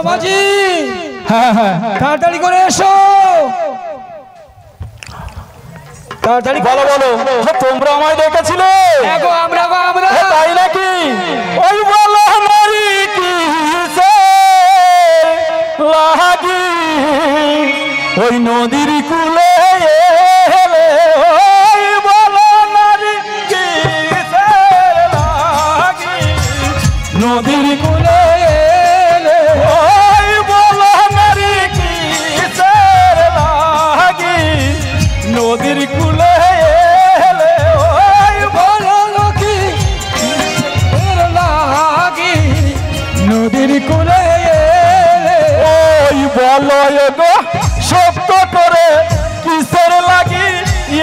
মাঝি হ্যাঁ হ্যাঁ তাড়াতাড়ি করে এসো তাড়াতাড়ি বলো বলো তোমরা আমায় ডেকেছিলে দেখো আমরা তাই নাকি ওই বলো নারী কি লাগি ওই নদীর কুলে এলে ওই বলো নারী কি লাগি নদীর কুলে এলে ওই বলো নারী কি লাগি নদীর কুলে এলে ওই বলো কি লাগি নদীর কুলে ওই বলো গো সত্য করে কিসের লাগি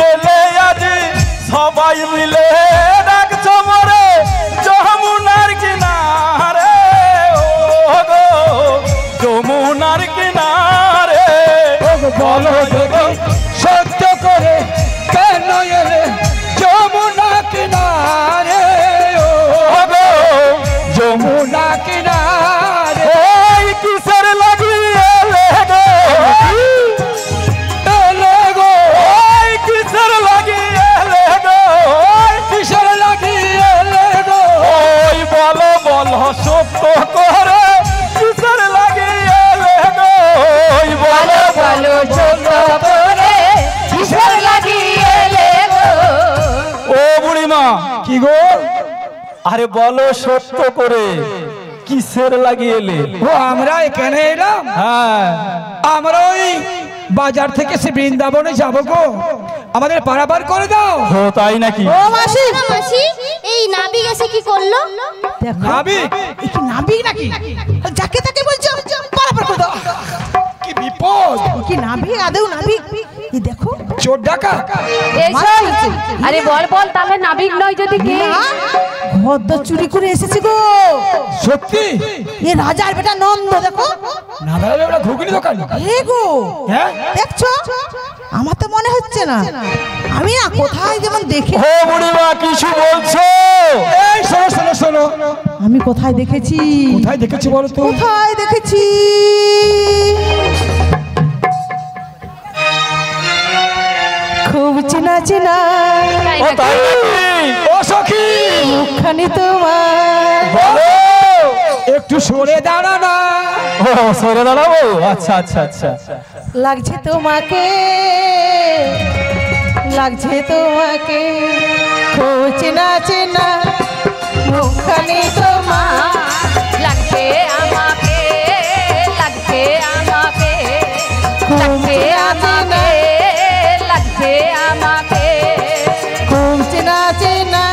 এলে আজি সবাই মিলে ডাকছো মরে যমুনার কিনারে ও গো যমুনার কিনারে বলো দেখি সত্য করে কেন এলে যমুনা কিনারে ও গো যমুনা কিনারে ওই কিসের লাগি এলে গো এলে গো ওই কিসের লাগি এলে গো কিসের লাগি এলে গো ওই বলো বলো সত্য করে কিসের লাগি এলে গো ওই বলো বলো ছোট করে কিসের লাগি এলে গো ও বুড়িমা কি গো আরে বলো সত্য করে কিসের লাগি এলে ও আমরা এখানে এলাম হ্যাঁ আমরা ওই বাজার থেকে সে বৃন্দাবনে যাবো গো আমাদের পারাপার করে দাও ও তাই নাকি ও মাসি মাসি এই নাবিক এসে কি করলো নাবিক এ কি নাবিক নাকি যাকে তাকে বলছো পারাপার করে দাও কি বিপদ এ কি নাবিক আদেও নাবিক এই দেখো চোর ডাকা আরে বল বল তাহলে নাবিক নয় যদি কে ভদ্র চুরি করে এসেছে গো সত্যি এ রাজার বেটা নন্দ দেখো না দাঁড়াবে আমরা ঘুগনি দোকান এ গো হ্যাঁ দেখছো আমার তো মনে হচ্ছে না আমি না কোথায় যেমন দেখি ও বুড়িমা কিছু বলছো এই শোনো শোনো শোনো আমি কোথায় দেখেছি কোথায় দেখেছি বলো তো কোথায় দেখেছি খুব চেনা চেনা ও তাই নাকি ও সখী মুখখানি তোমার বলো একটু সরে দাঁড়া না ও সরে দাঁড়াবো আচ্ছা আচ্ছা আচ্ছা লাগছে তোমাকে লাগছে তোমাকে খুব চেনা চেনা মুখখানি তোমার লাগছে আমাকে লাগছে আমাকে লাগছে আমাকে লাগছে আমাকে খুব চেনা চেনা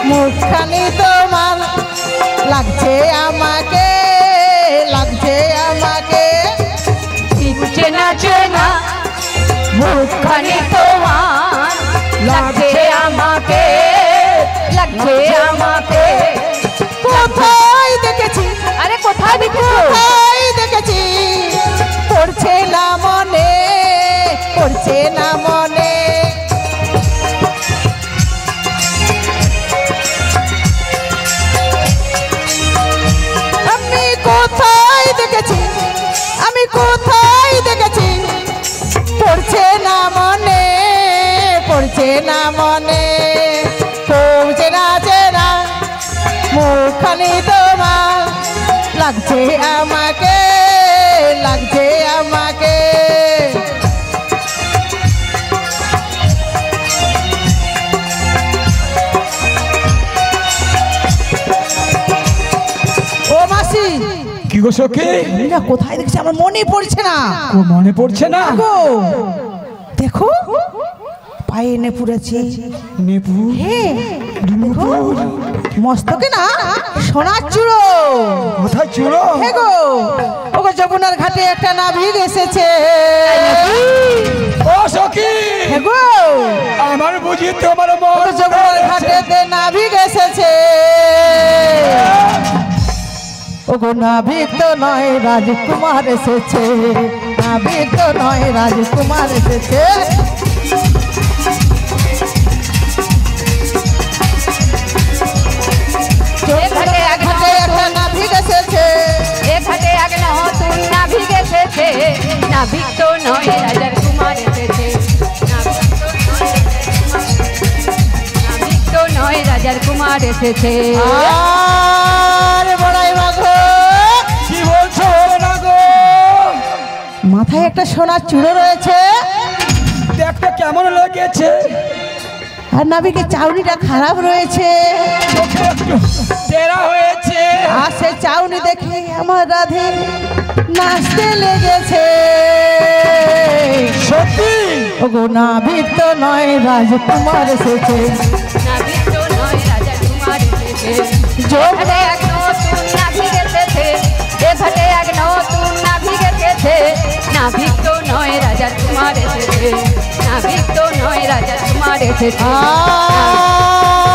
মুখখানি তোমার লাগছে আমাকে লাগছে আমাকে চেনা চেনা মুখখানি তোমার লাগছে আমাকে লাগছে আমাকে কোথায় দেখেছি আরে কোথায় দেখেছো কোথায় দেখেছি পড়ছে না মনে পড়ছে না মনে আমি কোথায় দেখেছি আমি কোথায় দেখেছি পড়ছে না মনে পড়ছে না মনে পড়ছে না চেনা মুখখানি তোমার লাগছে আমাকে লাগছে আমাকে ও মাসি কি গো সখী না কোথায় দেখছি আমার মনে পড়ছে না ও মনে পড়ছে না গো দেখো পায়ে এনে পড়েছে নেপু হ্যাঁ দেখো মস্তকে না সোনার চূড়ো কোথায় চুড়ো হে গো ওগো যমুনার ঘাটে একটা নাবিক এসেছে ও সখী হে গো আমার বুঝি তোমার মন ওগো যমুনার ঘাটেতে নাবিক এসেছে ওগো নাবিক তো নয় রাজকুমার এসেছে নাবিক তো নয় রাজকুমার এসেছে ঘাটে ঘাটে একটা নাবিক এসেছে ঘাটে এক রাজকুমার এসেছে। আরে বড়াই বাঘো, কি বলছো না গো? মাথায় একটা সোনার চূড়ো রয়েছে, দেখতে কেমন লেগেছে? আর নাবিকের চাউনিটা খারাপ রয়েছে। চোখে একটু টেরা হয়েছে। আর সে চাউনি দেখে আমার রাধে নাচতে লেগেছে। সত্যি? ওগো নাবিক তো নয় রাজকুমার এসেছে। নাবিক তো নয় রাজকুমার এসেছে। যোগ এখানে এক নতুন নাবিক এসেছে, এখানে এক নতুন নাবিক এসেছে। নাবিক তো নয় রাজকুমার এসেছে, নাবিক তো নয় রাজকুমার এসেছে।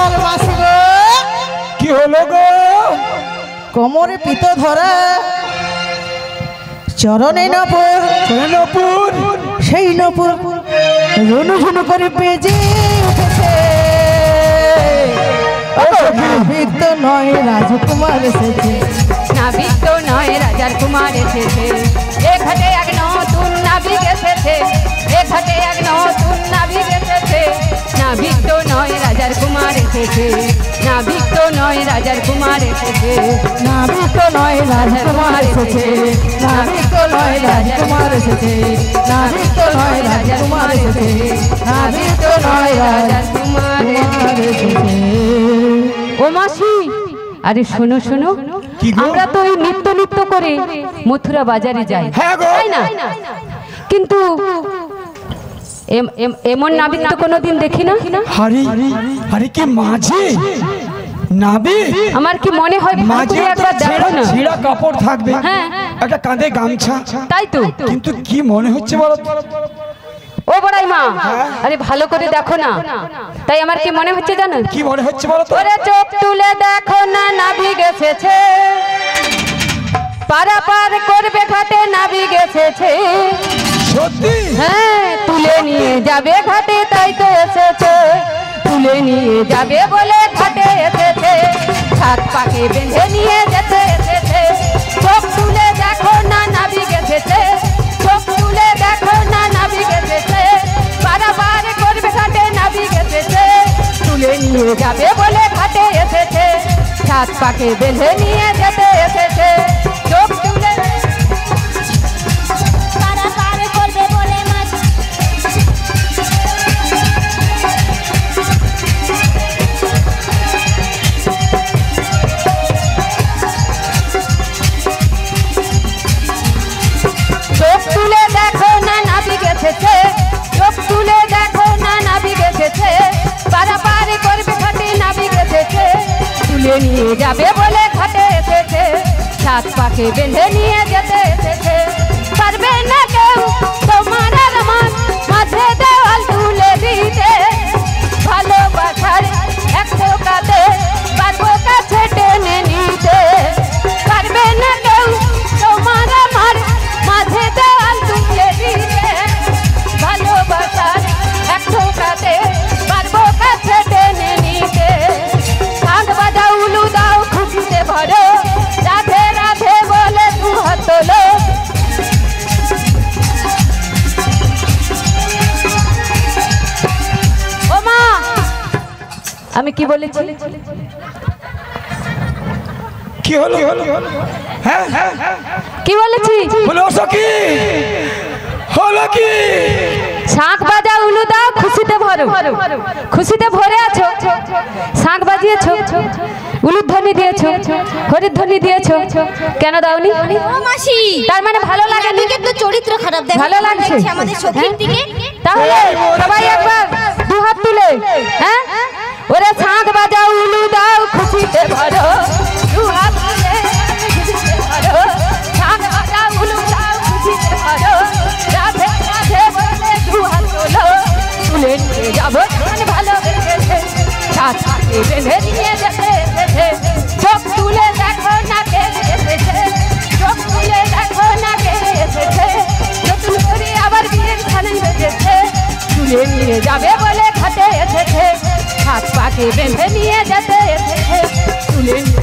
আর মাসি গো, কি হলো গো? কোমরে পিতো ধরা, চরণে নপুর, নপুর সেই নপুর রুনু ঝুনু করে বেজে উঠেছে। নাবিক তো নয় রাজকুমার এসেছে। নাবিক তো নয় রাজার কুমার এসেছে। এখানে এক নতুন নাবিক এসেছে, এখানে এক নতুন নাবিক এসেছে। নাবিক তো নয় রাজার কুমার এসেছে, নাবিক তো নয় রাজার কুমার এসেছে। নাবিক তো নয় রাজকুমার এসেছে। নাবিক তো নয় রাজকুমার এসেছে। নাবিক তো নয় রাজকুমার এসেছে। নাবিক তো নয় রাজকুমার এসেছে। ও মাসি, আরে শোনো শোনো, কি গো? আমরা তো এই নিত্য নিত্য করে মথুরা বাজারে যাই, হ্যাঁ গো। তাই না? কিন্তু এমন নাবিক তো কোনোদিন দেখি না। হারি হারি কি মাঝে নাবি? আমার কি মনে হয় মাঝে তুমি একবার দেখো না। ছিঁড়া কাপড় থাকবে, হ্যাঁ। একটা কাঁধে গামছা, তাই তো। কিন্তু কি মনে হচ্ছে বলো? ও বড়াই মা, আরে ভালো করে দেখো না। তাই আমার কি মনে হচ্ছে জানো? কি মনে হচ্ছে বলো তো? ওরে চোখ তুলে দেখো না, নাবিক এসেছে। পারাপার করবে ঘাটে নাবিক এসেছে। সত্যি? হ্যাঁ, তুলে নিয়ে যাবে ঘাটে, তাই তো এসেছে। তুলে নিয়ে যাবে বলে ঘাটে এসেছে। হাত পাকে বেঁধে নিয়ে যেতে এসেছে। চোখ তুলে দেখো না, নাবিক এসেছে। চোখ তুলে দেখো না, নাবিক এসেছে। পারাপার করবে ঘাটে নাবিক এসেছে। তুলে নিয়ে যাবে বলে ঘাটে এসেছে। হাত পাকে বেঁধে নিয়ে যেতে এসেছে। চোখ তুলে পারাপার করবে বলে মাছ চোখ তুলে দেখো না, নাবিক এসেছে। চোখ তুলে দেখো না, নাবিক এসেছে। পারাপার করবে ঘাটে নাবিক এসেছে। তুলে নিয়ে যাবে বলে ঘাটে এসেছে। সাত পাকে বেঁধে নিয়ে যেতে এসেছে। পারবে না কেউ তোমার আর আমার মাঝে দেওয়াল তুলে দিতে। ভালোবাসার একশো কাঁধে পারবো কাছে টেনে নিতে। পারবে না কেউ তোমার আমার মাঝে দেওয়াল তুলে দিতে। ভালোবাসার একশো কাঁধে পারবো কাছে টেনে নিতে। কাঁধ বাজাও, উলু দাও, খুশিতে ভরো। রাধে রাধে বলে দু হাত তোলো। ও মা, আমি কি বলেছি? কি হলো? হ্যাঁ হ্যাঁ কি বলেছি? হলো সখী, হলো কি? শাঁখ বাজা, উলু দাও, খুশিতে ভরো। খুশিতে ভরে আছো, শাঁখ বাজিয়েছো, উলুর ধ্বনি দিয়েছো, হরির ধ্বনি দিয়েছো, কেন দাওনি? ও মাসি, তার মানে ভালো লাগে না? নাবিকের তো চরিত্র খারাপ, দেখো ভালো লাগছে দেখছি আমাদের সখীর হ্যাঁ? দিকে। তাহলে সবাই একবার দু হাত তুলে, হ্যাঁ, ওরে শাঁখ বাজাও, উলু দাও, খুশিতে ভরো। দু হাত তুলে খুশিতে ভরো। শাঁখ বাজাও, উলু দাও, খুশিতে ভরো। রাধে রাধে বলে দু হাত তোলো। তুলে নিয়ে যাবো মানে ভালোবেসেছে। সাত পাকে বেঁধে নিয়ে যেতে এসেছে। চোখ তুলে দেখো না কে এসেছে। চোখ তুলে দেখো না কে এসেছে। নতুন করে আবার বিয়ের খানাই বেঁধেছে। তুলে নিয়ে যাবে বলে ঘাটে এসেছে। হাত পাকে বেঁধে নিয়ে যেতে এসেছে। তুলে নিয়ে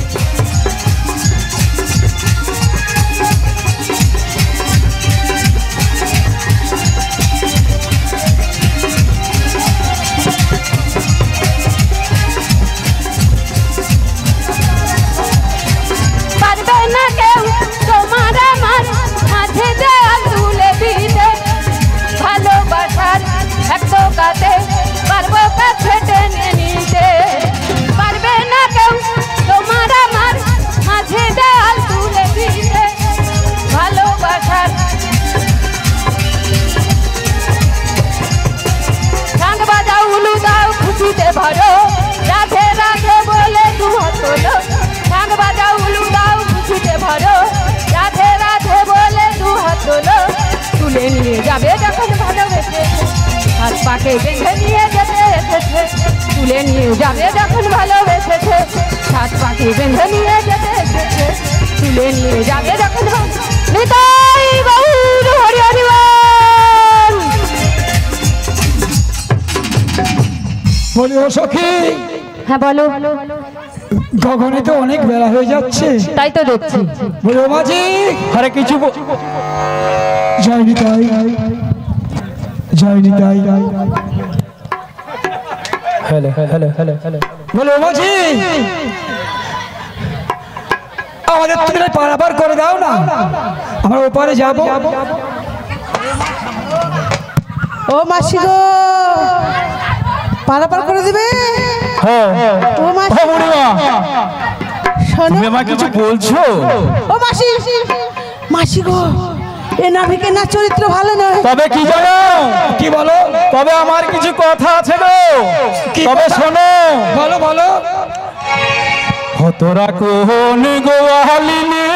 খুশিতে ভরো রাধে রাধে বলে দু হাত তোলো ঢাক বাজাও উলু দাও খুশিতে ভরো রাধে রাধে বলে দু হাত তোলো তুলে নিয়ে যাবে যখন ভালোবেসে হাত পাকে বেঁধে নিয়ে যেতে এসেছে তুলে নিয়ে যাবে যখন ভালোবেসেছে হাত পাকে বেঁধে নিয়ে যেতে এসেছে তুলে নিয়ে যাবে যখন নিতাই গৌর হরি হরি বল। বলি ও সখী, হ্যাঁ বলো। গগনে তো অনেক বেলা হয়ে যাচ্ছে, তাই তো দেখছি। বলি ও মাঝি, আরে কিছু জয় নিতাই, জয় নিতাই। হেলে হেলে হেলে হেলে বলি ও মাঝি, আমাদের তুমি পারাপার করে দাও না, আমরা ওপারে যাবো। ও মাসি গো, পারাপার করে দিবে? হ্যাঁ ও মাসি, ও বুড়িমা, শোনো। তুমি আমাকে কিছু বলছো? ও মাসি, মাসি গো, এ নাভিকে না চরিত্র ভালো নয়। তবে কি জানো? কি বলো? তবে আমার কিছু কথা আছে গো, কি তবে কথা? শোনো। বলো বলো। তোরা কোন গোয়ালিনী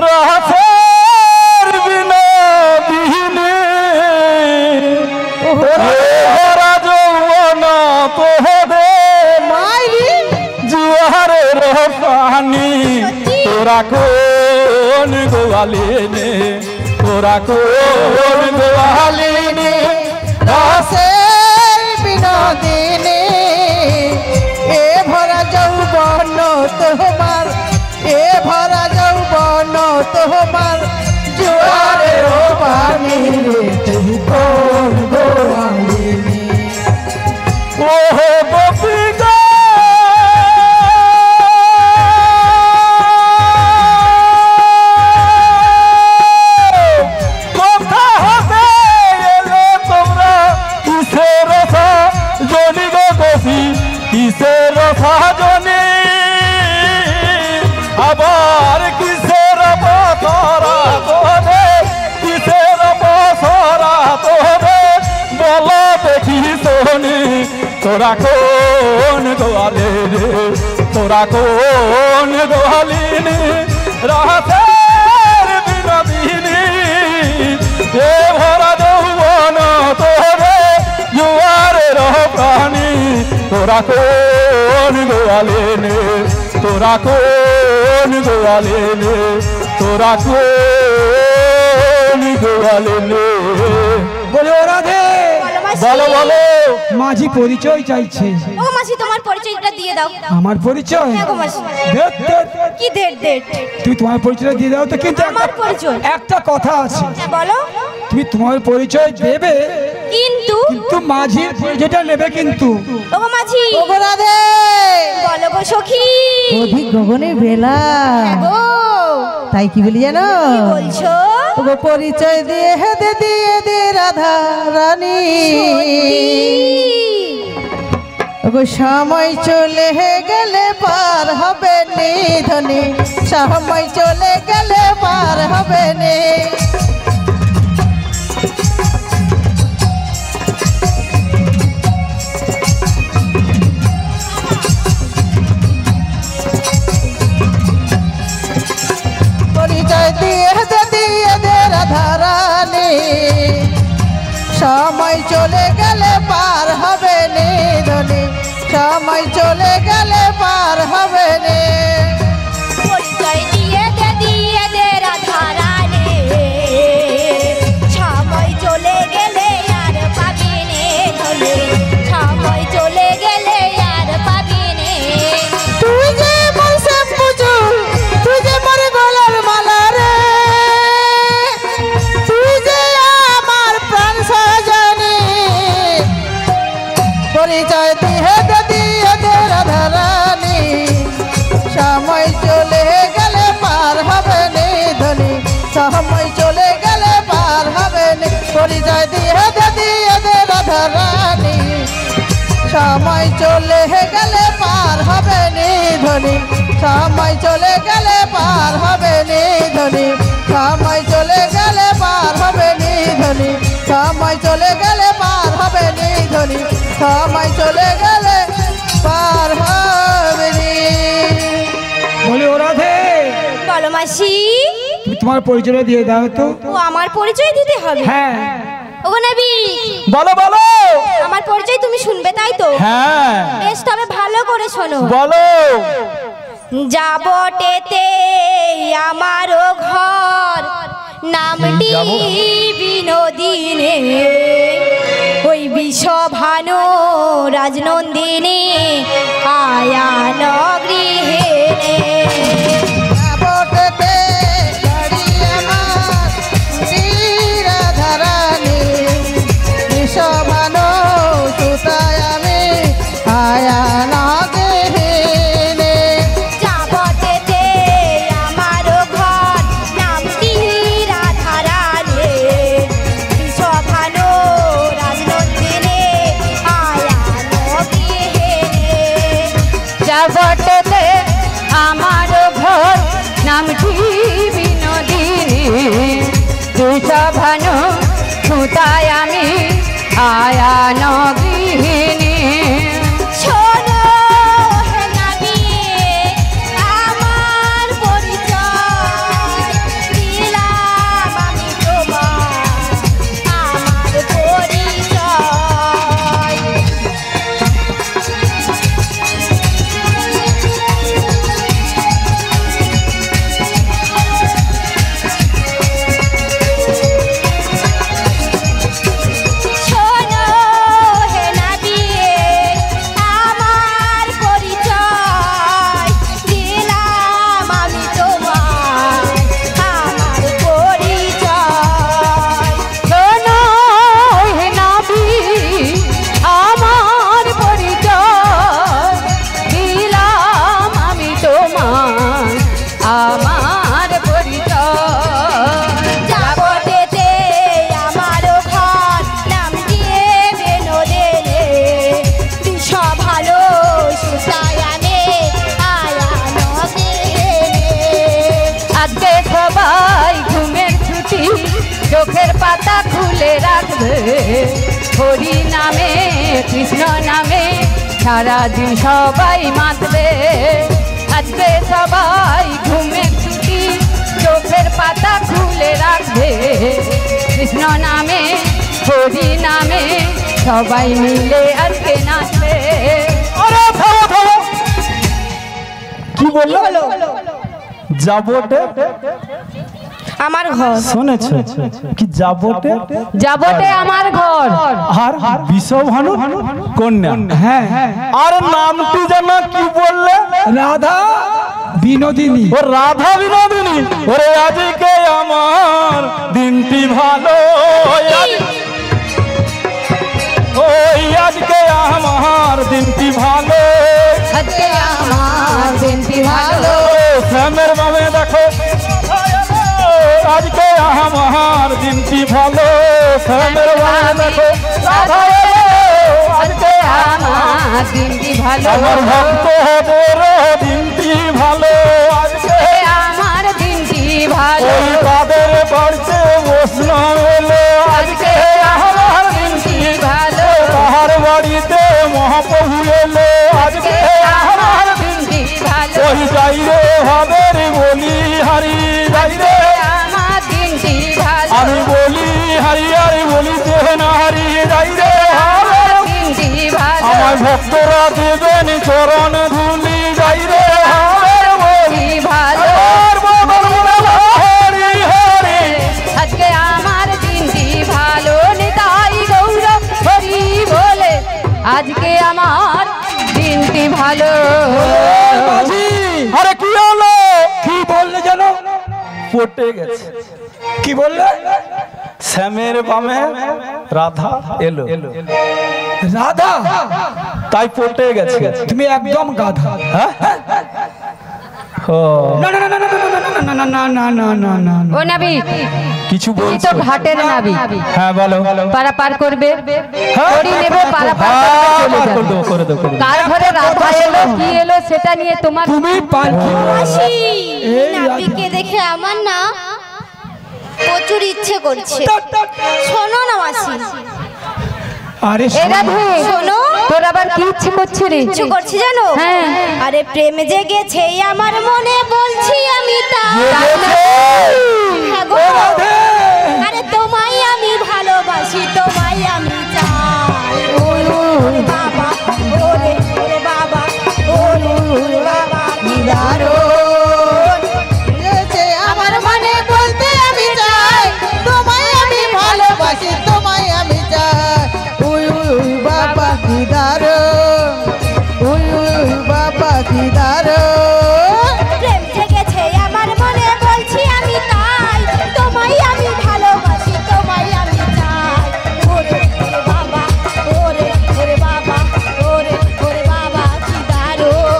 রাতের বিনোদিনী ওরা যৌবন তোদের মাইরি জুয়ারের পানি। তোরা কোন গোয়ালিনী, তোরা কোন গোয়ালিনী রাসের বিনোদিনী, এ ভরা যৌবন তোমার, এ ভরা যৌবন তোমার জোয়ারের পানি রে, তুমি কোন গোয়ালিনী? ওহে গোপিকা কোথা হতে এলে তোমরা, কিসের সাজনি গো গোপী, কিসের সাজনি, আবার কিসের পথরা তোরে, কিসের পথরা তোরে, বলো দেখি শোনি। তোরা কোন গোয়ালিনী, তোরা কোন গোয়ালিনী রাতের বিনোদিনী, এ ভরা যৌবন তোরে জুয়ারের প্রাণী। তোরা কোন গোয়ালিনী, তোরা কোন গোয়ালিনী, তোরা কোন গোয়ালিনী। বলি ও রাধে, বলো মাসি। বলো বলো। মাঝি পরিচয় চাইছে। ও মাসি তোমার পরিচয়টা দিয়ে দাও। আমার পরিচয়? হ্যাঁ গো মাসি। দেখ, দেখ, কি দেড় তুই তোমার পরিচয় দিয়ে দাও তো, কিন্তু আমার পরিচয়? একটা কথা আছে, হ্যাঁ বলো। তুমি তোমার পরিচয় দেবে, কিন্তু কিন্তু মাঝির পরিচয়টা নেবে কিন্তু। ও গো মাঝি, ও গো রাধে, বলো গো সখী। অধিক গগনের বেলা, গো তাই কি বলি জানো? কি বলছো? ও গো পরিচয় দিয়ে দে রাধা রানী, ও গো সময় চলে গেলে পার হবে নি ধনী, সময় চলে গেলে পার হবে নি। পরিচয় দিয়ে দে রাধা রানী, সময় চলে গেলে পার হবে নি ধনী, সময় চলে গেলে পার হবে নি। পরিচয় দিয়ে দে রাধা রানী, সময় চলে গেলে আর পাবি নে ধনে, সময় চলে গেলে আর পাবি নে। তুই যে মোর শ্যাম্পু চুল, তুই যে মোর গলার মালা রে, তুই যে আমার প্রাণ সজনী। পরিচয় দিয়ে দে রাধা রানী, সময় চলে গেলে পার হবে নি ধনী, সময় চলে গেলে পার হবে নি। পরিচয় দিয়ে দে রাধা রানী, সময় চলে গেলে পার হবে নি ধনী, সময় চলে গেলে পার হবে নি ধনী, সময় চলে গেলে পার হবে নি নিধনি সময় চলে গেলে পার হবে নিধনি সময় চলে গেলে পার হবে নি। বলি ও রাধে, বলো মাসি। তুমি তোমার পরিচয় দিয়ে দাও তো। ও আমার পরিচয় দিতে হবে? হ্যাঁ। ওগো নবী, বলো বলো। আমার পরিচয় তুমি শুনবে তাই তো? হ্যাঁ বেশ, তবে ভালো করে শোনো। বলো। যাবটেতে আমারও ঘর, নামটি বিনোদিনী, ওই বিষভানু রাজনন্দিনী আয়ান গৃহে। যাবটেতে গাড়ি আমার শ্রীরাধারানী বিষভানু সুতায় আমি আয়া নগিনী। যাবটেতে আমারও ঘর, নামটি রাধারানী, বিষভানু রাজনন্দিনী আয়ান গৃহে। যাবটেতে আমার ঘর, নামটি বিনোদিনী, দুঃখভানু সুতায় আমি আয়ান গৃহিণী। শোনো হে নবী, আমার পরিচয় দিলাম আমি তোমার, আমার পরিচয়। শোনো হে নবী, আমার পরিচয় দিলাম আমি তোমার, আমার পরিচয়। শোনো হে নবী, আমার পরিচয় দিলাম আমি তোমার, আমার পরিচয়। যাবটেতে আমারও ঘর, নাম দিয়ে বিনোদিনী, বিষভানু সুতায় আমি আয়ান গৃহে। আজকে সবাই ঘুমের ছুটি, চোখের পাতা খুলে রাখবে, হরি নামে কৃষ্ণ নামে সারাদিন সবাই মাতবে। আজকে সবাই ঘুমের ছুটি, চোখের পাতা খুলে রাখবে, কৃষ্ণ নামে হরি নামে সবাই মিলে আজকে নাচবে। আরে থামো থামো। কি বললো? যাবটে আমার ঘর। শুনেছ কি? যাবটে যাবটে আমার ঘর, আর বিষভানু কন্যা। হ্যাঁ। আর নামটি যেন কি বললে? রাধা বিনোদিনী। ও রাধা বিনোদিনী। ওরে আজকে আমার দিনটি ভালো, ওই আজকে আমার দিনটি ভালো। আজকে আমার দিনটি ভালো। শ্যামের বামে দেখো, আজকে আমার দিনটি ভালো। শ্যামের বামে দেখো, রাধা এলো, আজকে আমার দিনটি ভালো। আমার ভক্তদের দিনটি ভালো। আজকে আমার দিনটি ভালো। ওই তাদের বাড়িতে বৈষ্ণব এলো, আজকে আমার দিনটি ভালো। তাহার বাড়িতে মহাপ্রভু এলো, আজকে আমার দিনটি ভালো। ওই যাই রে হাদের বলি হারি, যাই রে আমার দিনটি ভালো। আমি বলি হারি, আর বলি দেহ না হারি, যাই রে হাদের। দিনটি ভালো। আমার ভক্তরা দেবেন চরণ ধুলি, যাই রে হাদের বলি ভালো। আর বদল বদল হরি হরি। আজকে আমার দিনটি ভালো। নিতাই গৌরব হরি বলে আজকে আমার দিনটি ভালো। আরে কি হলো? কি বললে জানো? পটে গেছে। কি বললে? শ্যামের বামে রাধা এলো, রাধা। তাই পটে গেছে। তুমি একদম গাধা। হ্যাঁ? ও, না না না না না না না না না না না না না। ও নাবি, কিছু তুই বলছো? তো ঘাটের নাবি, হ্যাঁ বলো। পারা পার করবে, হ্যাঁ, করি নেবে, পারা পার হ্যাঁ, করবে, চলে করে যাবে। দেবো, করে দেবো, করে দেবো। কার ঘরে রাধা এলো কি এলো সেটা নিয়ে তোমার তুমি পারছো। মাসি, এই নাবিকে দেখে আমার না প্রচুর ইচ্ছে করছে। শোনো না মাসি, আরে এ রাধে, শোনো। তোর আবার কি ইচ্ছে করছে রে? ইচ্ছে করছে জানো? হ্যাঁ। আরে প্রেম জেগেছে আমার মনে, বলছি আমি তাই। হ্যাঁ গো। আরে তোমায় আমি ভালোবাসি, তোমায় আমি চাই। ওরে ওরে বাবা, ওরে ওরে বাবা, ওরে ওরে বাবা, কি দারুণ। আমার মনে বলতে আমি চাই, তোমায় আমি ভালোবাসি, তোমায় আমি চাই। উই উই উই বাবা কি দারুণ, উই উই উই বাবা কি দারুণ। প্রেম জেগেছে আমার মনে, বলছি আমি তাই। তোমায় আমি ভালোবাসি, তোমায় আমি চাই। ওরে ওরে বাবা, ওরে ওরে বাবা, ওরে ওরে বাবা, কি দারুণ।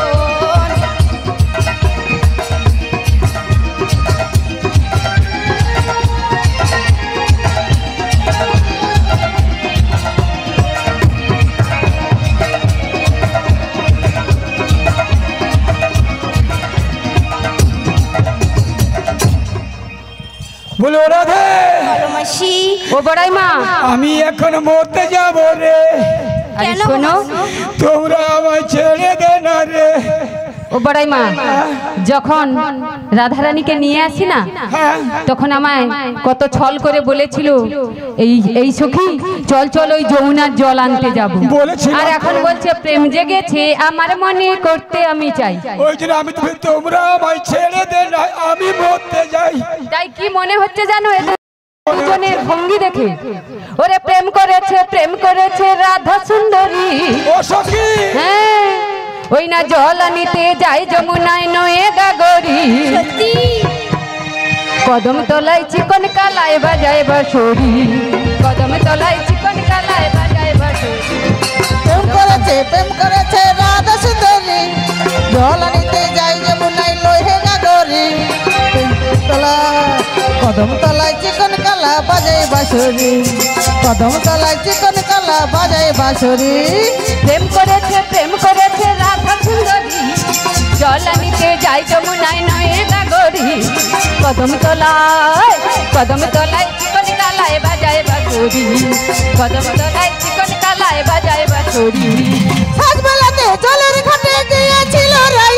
বলো রাধে, বলো মাসি। ও বড়াই মা, আমি এখন মরতে যাব রে, আরে কেন শোনো, তোমরা আমায় ছেড়ে দে না রে। ও বড়াই মা, যখন রাধারানীকে নিয়ে আসি না, হ্যাঁ, তখন আমায় কত ছল করে বলেছিল, এই এই সখী চল চল ওই যমুনার জল আনতে যাব। বলেছিল। আর এখন বলছে প্রেম জেগেছে আমার মনে, করতে আমি চাই। ওই জন্য আমি তোমরা আমায় ছেড়ে দে না, আমি মরতে যাই। তাই কি মনে হচ্ছে জানো এদের দুজনের ভঙ্গি দেখে? ওরে প্রেম করেছে রাধা সুন্দরী। ও সখী, হ্যাঁ, ওই না জল আনিতে যাই যমুনায় নয়ে গাগরি। সত্যি কদম তলায় চিকন কালায় বাজায় বাঁশরি, কদম তলায় চিকন কালায় বাজায় বাঁশরি। প্রেম করেছে রাধা সুন্দরী, জল আনিতে যাই যমুনায় লোহে গাগরি। কদম তলায় চিকন কালা বাজাই বাঁশরি, কদম তলায় চিকন কালা বাজাই বাঁশরি। প্রেম করেছে রাধা সুন্দরী, জল আনিতে যাই যমুনায় নয়ে গাগরি। কদম তলায় চিকন কালায় বাজায় বাঁশরি, কদম তলায় চিকন কালায় বাজায় বাঁশরি। সাজবেলাতে জলের ঘাটে গিয়েছিল রাই,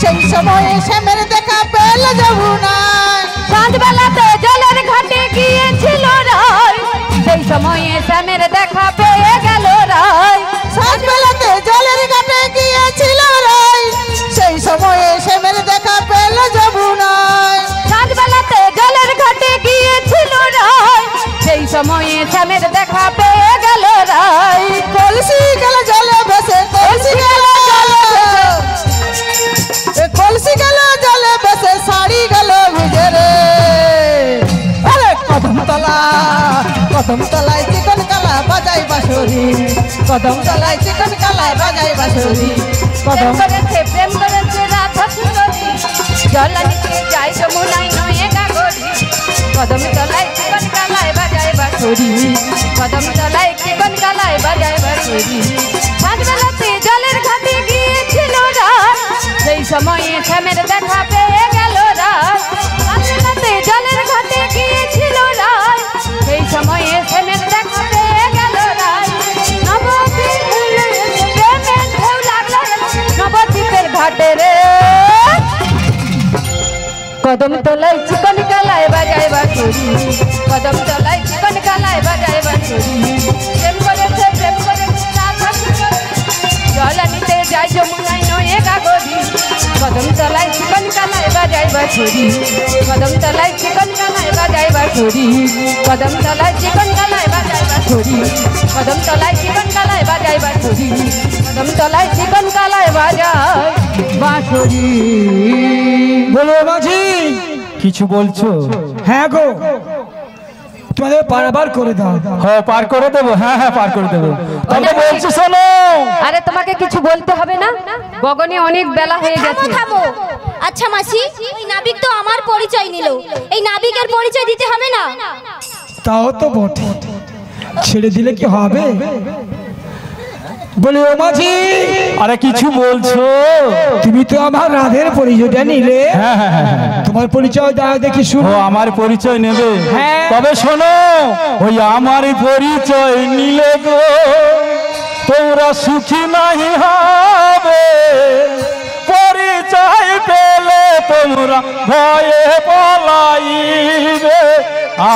সেই সময়ে শ্যামের দেখা পেল যমুনায়। সাঁঝবেলাতে জলের ঘাটে গিয়েছিল রায়, সেই সময়ে শ্যামের দেখা পেয়ে গেল রায়। সাজবেলাতে জলের ঘাটে গিয়েছিল রাই, সেই সময়ে শ্যামের দেখা পেল যমুনায়। সাঁঝবেলাতে জলের ঘাটে গিয়েছিল রায়, সেই সময়ে শ্যামের দেখা পেয়ে গেল রায়। কলসি গেল জলে ভেসে, কলসি গেল জলে ভেসে, কলসি গেল জলে ভেসে, শাড়ি গেল ভিজে রে। আরে কদম তলায় চিকন কালা বাজাই বাঁশরি, কদম তলায় চিকন কালায় বাজাই বাঁশরি। প্রেম করেছে রাধা সুন্দরী, জল আনিতে যাই যমুনায় নয়ে গাগরি। কদম তলায় চিকন কালায় বাজায় বাঁশরি, কদম তলায় চিকন কালায় বাজায় বাঁশরি। সাঁঝবেলাতে জলের ঘাটে গিয়েছিল রাত, সেই সময়ে শ্যামের দেখা পেয়ে গেল রাত। সাঁঝবেলাতে জলের ঘাটে গিয়েছিল রাত, সেই সময়ে শ্যামের দেখা পেয়ে গেল রাত। নবদ্বীপের ঘাটে রে, কদম তলায় চিকন কালায় বাজায় বাঁশরি, কদম তলায় চিকন কালায় বাজায় বাঁশরি। প্রেম করেছে রাধা সুন্দরী, জল আনিতে যাই যমুনায় নয়ে গাগরি। কদম তলায় চিকন কালায় বাজায় বাঁশরি, কদম তলায় চিকন কালায় বাজায় বাঁশরি, কদম তলায় চিকন কালায় বাজায় বাঁশরি, কদম তলায় চিকন কালায় বাজায় বাঁশরি, কদম তলায় চিকন কালায় বাজায় বাঁশরি। বলো মাঝি, কিছু বলছো? হ্যাঁ গো, তোমাদের পারাবার করে দাও। হ্যাঁ পার করে দেবো, হ্যাঁ হ্যাঁ পার করে দেবো। তবে বলছি শোনো, আরে তোমাকে কিছু বলতে হবে না, গগনে অনেক বেলা হয়ে থামো গেছে। থামো। আচ্ছা মাসি, ওই নাবিক তো আমার পরিচয় নিল, এই নাবিকের পরিচয় দিতে হবে না? তাও তো বটে, ছেড়ে দিলে কি হবে? বলি ও মাঝি, আরে কিছু বলছো? তুমি তো আমার রাধের পরিচয়টা নিলে। হ্যাঁ হ্যাঁ হ্যাঁ। তোমার পরিচয় দাও দেখি ও শুনো। আমার পরিচয় নেবে? হ্যাঁ। তবে শোনো, ওই আমার পরিচয় নিলে গো তোমরা সুখী নাহি হবে, পরিচয় পেলে তোমরা ভয়ে পলাইবে।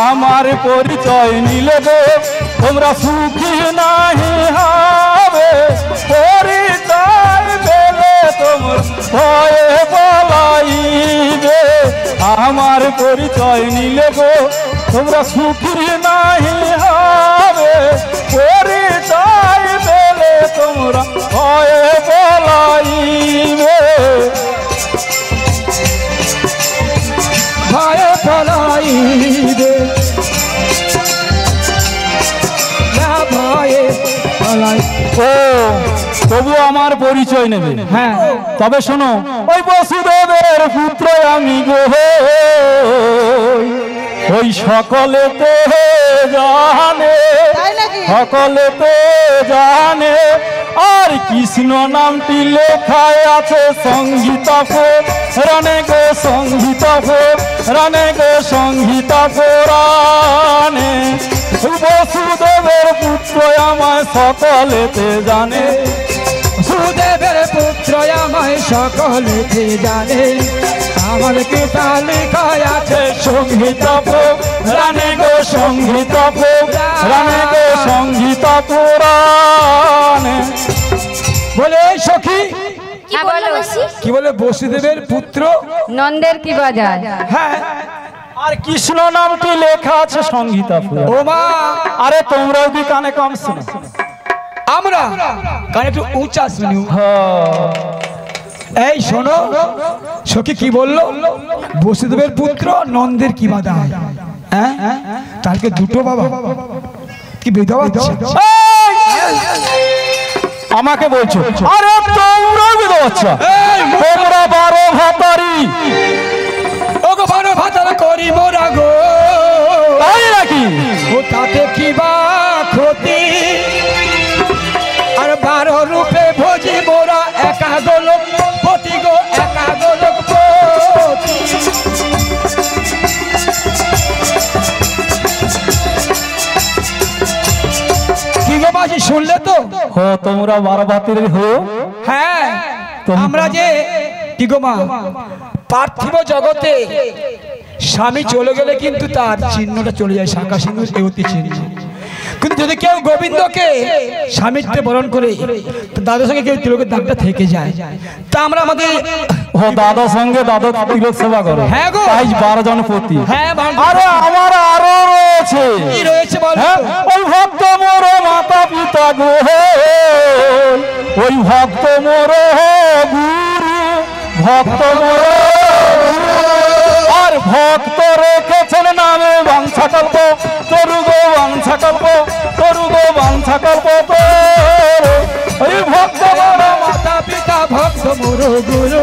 আমার পরিচয় নিলে গো তোমরা সুখী নাহি হবে, পরিচয় পেলে তোমরা ভয়ে পলাইবে। আমার পরিচয় নিলে গো তোমরা সুখী নাহি হবে, পরিচয় পেলে তোমরা ভয়ে পলাইবে। ভয়ে পলাইবে না, ভয়ে পলাই। ও তবু আমার পরিচয় নেবে? হ্যাঁ। তবে শোনো, ওই বসুদেবের পুত্র আমি গো, ওই সকলেতে জানে, সকলেতে জানে। আর কৃষ্ণ নামটি লেখায় আছে সংহিতা পুরাণে গো, সংহিতা পুরাণে গো, সংহিতা পুরাণে। বসুদেবের পুত্র আমায় সকলেতে জানে, সুদেবের পুত্র আমায় সকলেতে জানে। আমার কৃপা লেখা আছে সংহিতা পুরাণে গো, সংহিতা পুরাণে গো, সংহিতা পুরাণে। বলে এই সখী, কি বললো মাসি? কি বলে বসুদেবের পুত্র? নন্দের কি বাজার? হ্যাঁ। আর কৃষ্ণ নামটি লেখা আছে সংহিতা পুরাণে। ও মা, আরে তোমরাও কি কানে কম শোনো? আমরা কানে একটু উঁচা শুনি। হ্যাঁ। এই শোনো, সখী কি বললো? বসুদেবের পুত্র নন্দের কি বাধা? হ্যাঁ, তারকে দুটো বাবা কি বিধবা? আমাকে বলছো? আরে তোমরা বিধবা বাচ্চা, তোমরা 12 ভাতারি। ওগো 12 ভাতার করি মোরা গো, তাই নাকি? ও তাতে কি বা ক্ষতি? আর 12 রূপে ভোজি মোরা একা গোলক পতি গো, একা গোলক পতি। কি গো বাজি, শুনলে তো? হো তোমরা 12 ভাতারি হো। হ্যাঁ, আমরা যে কি গো মা, পার্থিব জগতে স্বামী চলে গেলে কিন্তু তার চিহ্নটা চলে যায়, শাঁখা সিঁদুর এগোতে চিহ্ন। কিন্তু যদি কেউ গোবিন্দকে স্বামীত্বে বরণ করে, দাদার সঙ্গে কেউ তিলকের দাগটা থেকে যায়, তা আমরা আমাদের ও দাদার সঙ্গে দাদা তিলক সেবা করো। হ্যাঁ গো। তাই 12 জন প্রতি। হ্যাঁ, আরে আমার আরো রয়েছে। কি রয়েছে বলো? হ্যাঁ, ওই ভক্ত মোর মাতা পিতা গো, ওই ভক্ত মোর গুরু, ভক্ত মোর আর ভক্ত রেখেছেন নামে বাঞ্ছা কল্প তরু গো, বাঞ্ছা কল্প তরু গো, বাঞ্ছা কল্প তরু। ওই ভক্ত মোর মাতা পিতা ভক্ত মোর গুরু,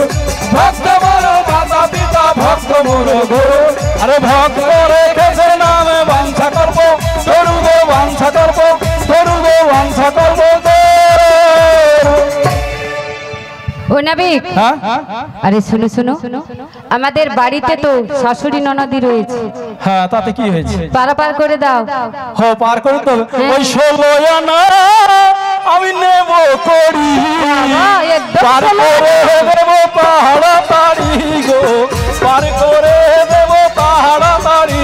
ভক্ত মোর মাতা পিতা ভক্ত মোর গুরু। আরে ভক্ত রেখেছেন নামে বাঞ্ছা কল্প তরু গো, বাঞ্ছা কল্প তরু গো, বাঞ্ছা কল্প তরু। ও নাবিক, হ্যাঁ আরে শোনো শোনো, আমাদের বাড়িতে তো শাশুড়ি ননদি রয়েছে, হ্যাঁ, তাতে কি হয়েছে? পারাপার করে দাও। হো পার করতে হবে। ওই 16 আনা আমি নেব করি, একদম পার করে দেব পাহাড়া তারি গো, পার করে দেব পাহাড়া তারি।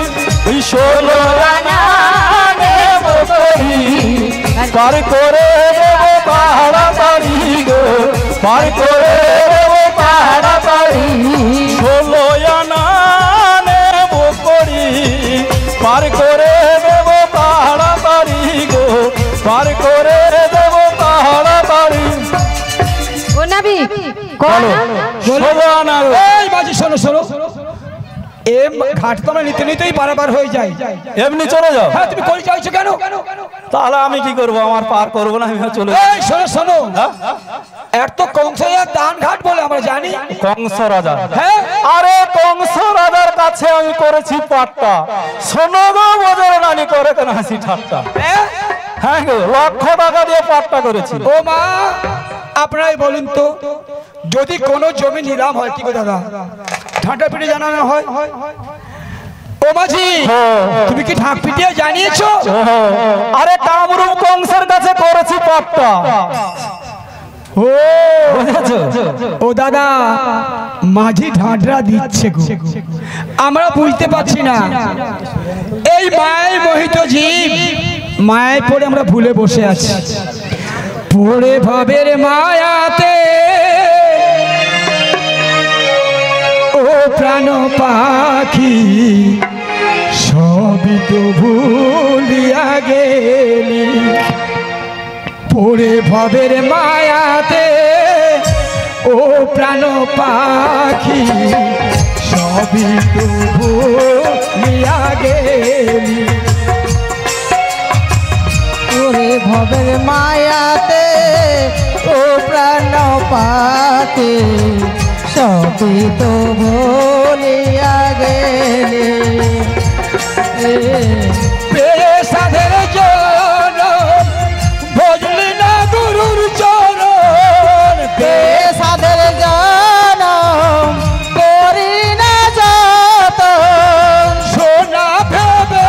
ওই 16 আনা নেব করি, পার করে দেব পাহাড়া তারি গো, পার করে দেব পাহাড়া তারি। 16 আনা নেব করি, পার করে দেব পাহাড়া তারি গো, পার করে দেব পাহাড়া তারি। ও নাবিক, বলো, কোন 16 আনা গো। এই বাজি শোনো শোনো, এম ঘাট তো আমরা নিতে নিতেই পারাবার হয়ে যায়। এমনি চলে যাও। হ্যাঁ, তুমি করে যাইছো কেন? তাহলে আমি কি করবো? আমার পার করবো না, আমি চলে যাবো। এই শোনো শোনো, এর তো কংসয়া দান ঘাট বলে আমরা জানি। কংস রাজা। হ্যাঁ, আরে কংস রাজার কাছে আমি করেছি পাট্টা, শোনো গো বজর নানি করে কেন হাসি ঠাট্টা। হ্যাঁ, হ্যাঁ গো, লক্ষ টাকা দিয়ে পাট্টা করেছি। ও মা, আপনারাই বলুন তো, যদি কোনো জমি নিলাম হয় কি গো দাদা, ঠাঁটা পিটে জানানো হয়? ও মাঝি, তুমি কি ঢাক পিটিয়ে জানিয়েছো? আরে কামরূপ কংসের কাছে করেছি পাট্টা। ও বুঝেছো? ও দাদা, মাঝি ঢাঁটরা দিচ্ছে গো, আমরা বুঝতে পারছি না। এই মায়ের মোহিত জীব, মায়ের পরে আমরা ভুলে বসে আছি। পড়ে ভবের মায়াতে ও প্রাণ পাখি, সবই তো ভুলিয়া গেলি। পড়ে ভবের মায়াতে ও প্রাণ পাখি, সবই তো ভুলিয়া গেলি। ওরে ভবের মায়াতে ও প্রাণ পাতে, সবই তো ভুলিয়া গেলে। সাধের জন ভজলি না গুরুর চরণ, সাধের জনম করি না যত, সোনা ভেবে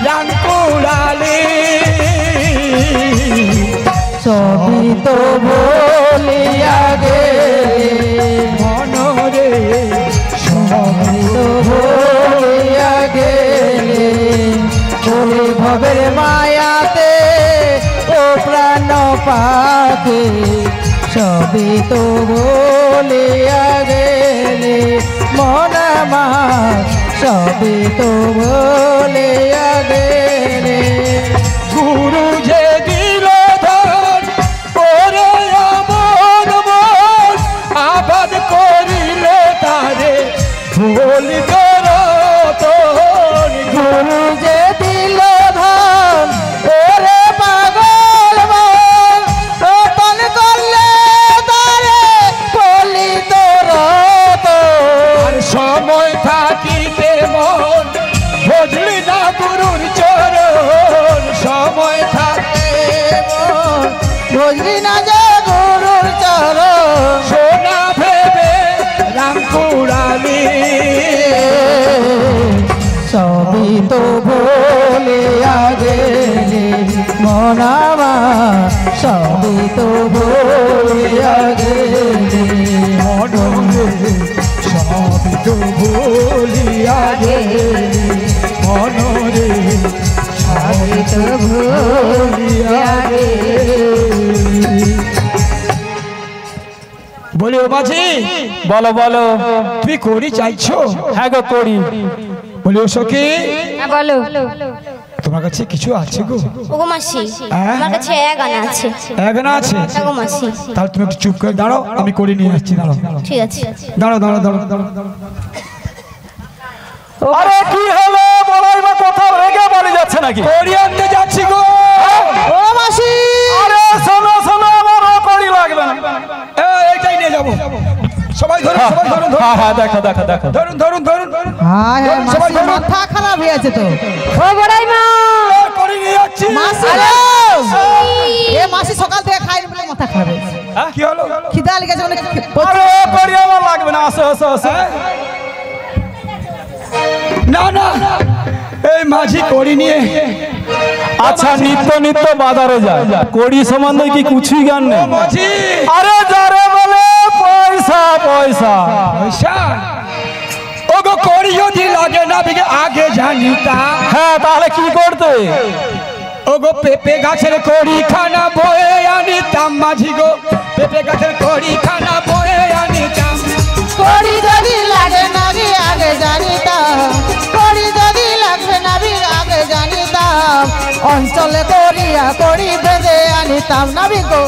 রান কুড়ালি। সবই তো ভুলিয়া গেলে। মনরে সবই তো ভুলিয়া গেলে। ওরে ভবের মায়াতে ও প্রাণ পাতে, সবই তো ভুলিয়া গেলে। মন আমার সবই তো ভুলিয়া গেলে। গুরু যে দিল ধন করে আমন মন, আবাদ করিলে তারে ভুল করো তোর। গুরু যে দিল ধন ওরে পাগল মন, রতন করলে তারে বলি তোর। আর সময় থাকিতে মন ভজলি না গুরুর চরণ, সময় থাকে মন বুঝলি না যে গুরুর চরণ, সোনা ভেবে রাম কুড়ালি। সবই তো ভুলিয়া গেলে। মন আমার সবই তো ভুলিয়া গেলে। মনরে সবই তো ভুলিয়া গেলি, মনরে সবই তো ভুলিয়া গেলে। বলি ও মাঝি, বলো বলো। তুমি করি চাইছো? হ্যাঁ গো, করি। বলি ও সখী, হ্যাঁ বলো। তোমার কাছে কিছু আছে গো? ওগো মাসি, হ্যাঁ? আমার কাছে এক আনা আছে। এখানে আছে? ওগো মাসি, তাহলে তুমি একটু চুপ করে দাঁড়াও, আমি করে নিয়ে যাচ্ছি। দাঁড়াও ঠিক আছে। দাঁড়াও দাঁড়াও দাঁড়াও দাঁড়াও। আরে কি হলো, বলাই বা কোথাও রেগে বলে যাচ্ছে নাকি? করি আনতে যাচ্ছি গো। ও মাসি, আরে শোনো শোনো, আমার করি লাগবে না। এইটাই নিয়ে যাবো। সবাই ধরুন, সবাই ধরুন, ধরুন। হ্যাঁ হ্যাঁ, দেখো দেখো দেখো। ধরুন ধরুন ধরুন ধরুন। হ্যাঁ হ্যাঁ, ধরুন, সবাই মাসি ধরুন। মাথা খারাপ হয়ে আছে তো। ও বড়াই মা, করে নিয়ে যাচ্ছি। মাসি এ মাসি সকাল থেকে খাইনি বলে মাথা খারাপ হয়েছে। কি হলো? খিদা লেগেছে মানে আরে করি আমার লাগবে না, আসো আসো আসো। না না, এই মাঝি করি নিয়ে। আচ্ছা, নিত্য নিত্য বাজারে যায়, কড়ি সম্বন্ধে কি কিছুই জ্ঞান নেই? মাঝি আরে যারে বলে পয়সা পয়সা। পয়সা, ওগো করি যদি লাগে না বিগে আগে জানিতা। হ্যাঁ, তাহলে কি করতে? ওগো পেঁপে গাছের কড়ি খানা বয়ে আনিতাম মাঝি গো, পেঁপে গাছের কড়ি খানা বয়ে আনিতাম। করি যদি লাগে না বি আগে জানিতাম, করি যদি লাগবে না বি আগে জানিতাম। অঞ্চলে করিয়া করি বেঁধে আনিতাম না বি গো,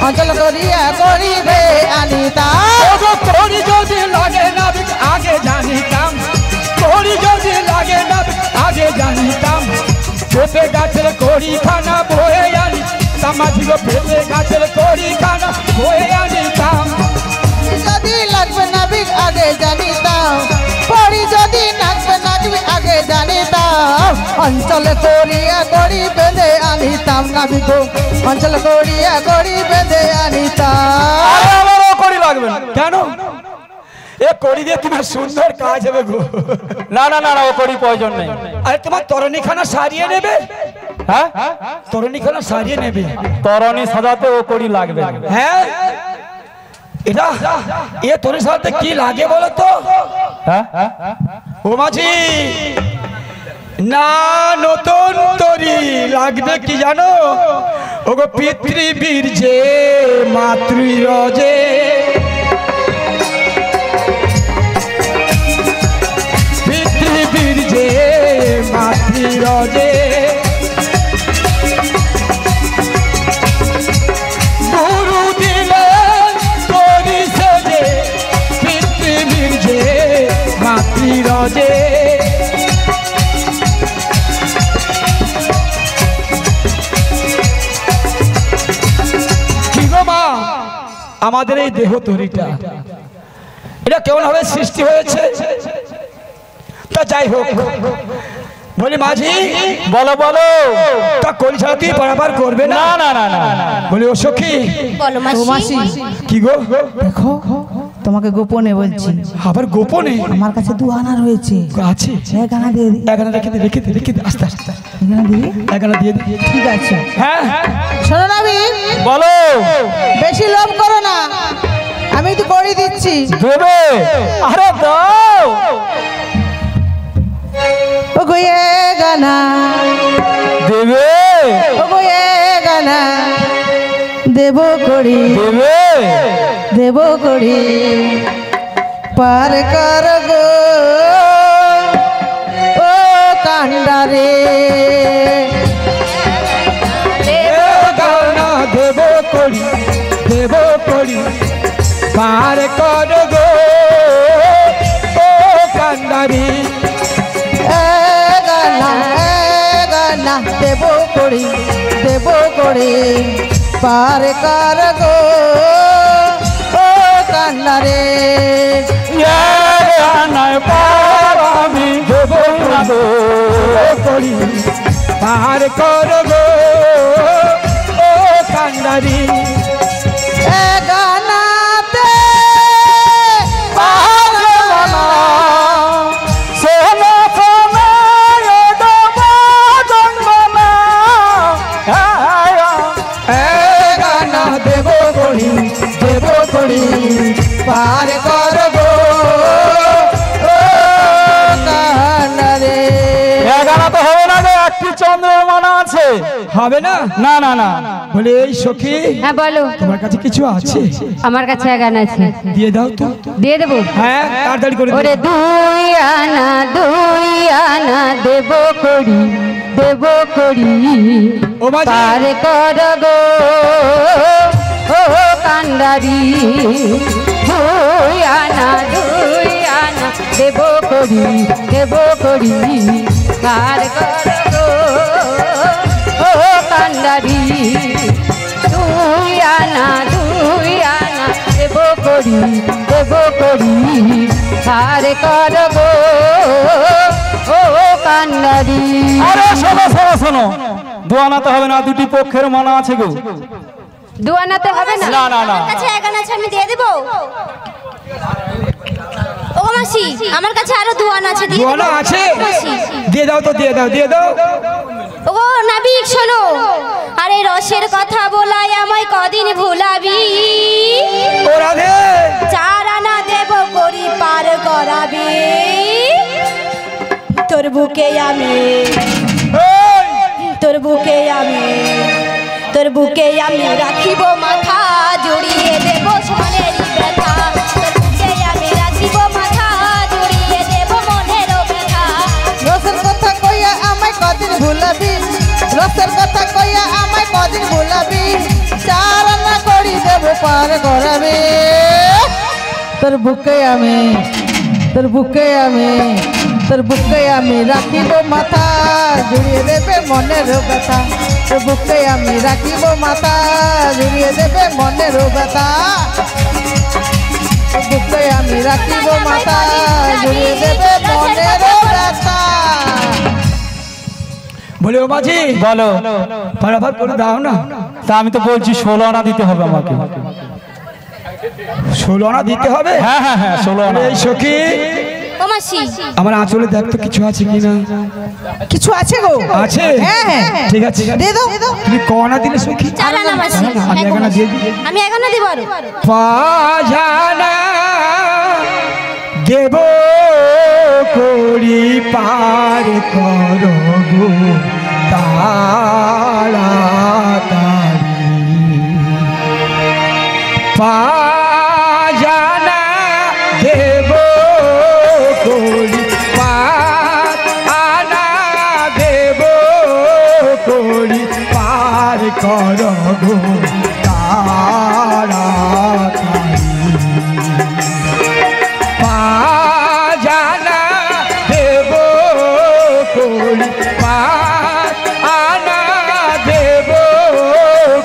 অঞ্চলে করিয়া করি বে আনিতাম। ওগো কড়ি যদি লাগে না বিগে আগে জানিতাম, কড়ি যদি লাগে না বিগে আগে জানিতাম। পেঁপে গাছের কড়ি খানা বয়ে আনিতাম মাঝি গো, পেঁপে গাছের কড়ি খানা বয়ে আনিতাম। যদি লাগবে না বি আগে জানিতাম, করি যদি লাগবে না বি আগে জানিতাম। অঞ্চল করিয়া গড়ি বেঁধে আনিতাম নাবি গো অঞ্চল করিয়া গড়ি বেঁধে আনিতাম। আরে আমারও কড়ি লাগবে না। কেন? এ কড়ি দিয়ে তোমার সুন্দর কাজ হবে গো। না না না না, ও কড়ি প্রয়োজন নেই। আরে তোমার তরণীখানা সারিয়ে নেবে। হ্যাঁ, তরণীখানা সারিয়ে নেবে। তরণী সাজাতে ও কড়ি লাগবে না। হ্যাঁ, এটা এ তরণী সাজাতে কি লাগে বলো তো? হ্যাঁ, ও মাঝি, না নতুন তরি লাগবে কি জানো? ওগো পিতৃবীর যে মাতৃরজে, পিতৃবীর যে মাতৃরজে গুরু দিলে তরি সেজে, পিতৃবীর যে মাতৃরজে। আমাদের এই দেহ তরিটা এটা কেমন ভাবে সৃষ্টি হয়েছে? তা যাই হোক, বলি মাঝি বলো বলো। তা কলি ছাড়া তুই পারাপার করবে না? না না না না, বলি ও সখী। বলো মাসি। কি গো? দেখো তোমাকে গোপনে বলছি, আবার গোপনে? আমার কাছে 2 আনা রয়েছে। আছে? এক আনা দিয়ে দিই। এক আনা রেখে দে, রেখে দে, রেখে দে, আস্তে আস্তে এখানে দিই। এক আনা দিয়ে দে। ঠিক আছে। হ্যাঁ শোনো নবীন, বলো। বেশি লোভ করো না, আমি তো করে দিচ্ছি। দেবে? আরে দাও। ও গো এ গানা, দেবে? ও গো এ গানা, দেব করি, দেবে? দেব করি, পার কর গো ও কান্ডারে। গানা দেব করি, দেব করি, পার কর গো ও কান্ডারি। গানা দেব করি, দেব করি, পার কর গো ও কান্ডারে। নাই পার আমি দেব না গো, করি পার কর গো ও কান্ডারি। গানাতে পার না সোনা সোনা ডোবা জন্মনা। গানা দেব করি, দেব করি, পার কর গো ও কান্ডারি। এগানা তো হবে না গো, একটি চন্দ্রের মানা আছে। হবে না? না না না। বলে এই সখী, হ্যাঁ বলো। তোমার কাছে কিছু আছে? আমার কাছে এক আনা আছে, দিয়ে দাও তো। দিয়ে দেবো। হ্যাঁ, তাড়াতাড়ি করে ওরে দিও। 2 আনা দেব করি, দেব করি, ও মাঝি, পার কর গো ও কান্ডারি। 2 আনা দেব করি, দেব করি, পার কর গো ও কান্ডারি। 2 আনা দেব করি, দেব করি, পার কর গো ও কান্ডারি। আরে শোনো শোনো শোনো, 2 আনা তো হবে না, 2টি পক্ষের মানা আছে গো। 2 আনাতে হবে না? না না না। আমার কাছে এক আনা আছে, আমি দিয়ে দেবো। ও মাসি, আমার কাছে আরো 2 আনা আছে, দিয়ে দুয়ানা দেবো? আছে? মাসি। দিয়ে দাও তো, দিয়ে দাও, দিয়ে দাও। ও নাবিক শোনো, আরে রসের কথা বলাই আমায় কদিন ভুলাবি। ও রাধে, 4 আনা দেব করি, পার করাবি। তোর বুকে আমি, তোর বুকে আমি, তোর বুকে আমি রাখিব মাথা, জড়িয়ে দেব মনের ব্যথা। তোর বুকে আমি রাখিব মাথা, জড়িয়ে দেব মনের ব্যথা। রসের কথা কইয়া আমায় কদিন ভুলাবি, রসের কথা কইয়া আমায় কদিন ভুলাবি। 4 আনা করি দেব পার করাবি। তোর বুকে আমি, তোর বুকে আমি, তোর বুকে আমি রাখিব মাথা, জড়িয়ে দেবে মনের ব্যথা। তোর বুকে আমি রাখিব মাথা, জড়িয়ে দেবে মনের ব্যথা। তোর বুকে আমি রাখিব তাই আমায় মাথা, কদিন ভুলাবি, জড়িয়ে দেবে মনের ব্যথা। রসের কথা বলাই আমায় কদিন ভুলাবি। 4 আনা দেব করি, পার করাবি। তোর বুকে আমি রাখিব মাথা, জড়িয়ে দেব মনের ব্যথা। জড়িয়ে দেবে মনের ব্যথা। বলে ও মাঝি বলো। পারাপার করে দাও না। তা আমি তো বলছি 16 আনা দিতে হবে আমাকে। 16 আনা দিতে হবে? হ্যাঁ হ্যাঁ হ্যাঁ 16 আনা। এই সখী ও মাসি আমার আঁচলে দেখ তো কিছু আছে কিনা। কিছু আছে গো? আছে? হ্যাঁ হ্যাঁ ঠিক আছে দে দাও। তুমি ক আনা দিলে সখী? 4 আনা মাসি। আমি এক আনা দিয়ে দিই। আমি 1 আনা দেব আরো। পাজানা দেব করি পার করো গো তাড়াতাড়ি। পাজানা দেব করি পার আনা দেব করি পার করো গো তাড়াতাড়ি। পাজানা দেব করি পার আনা দেব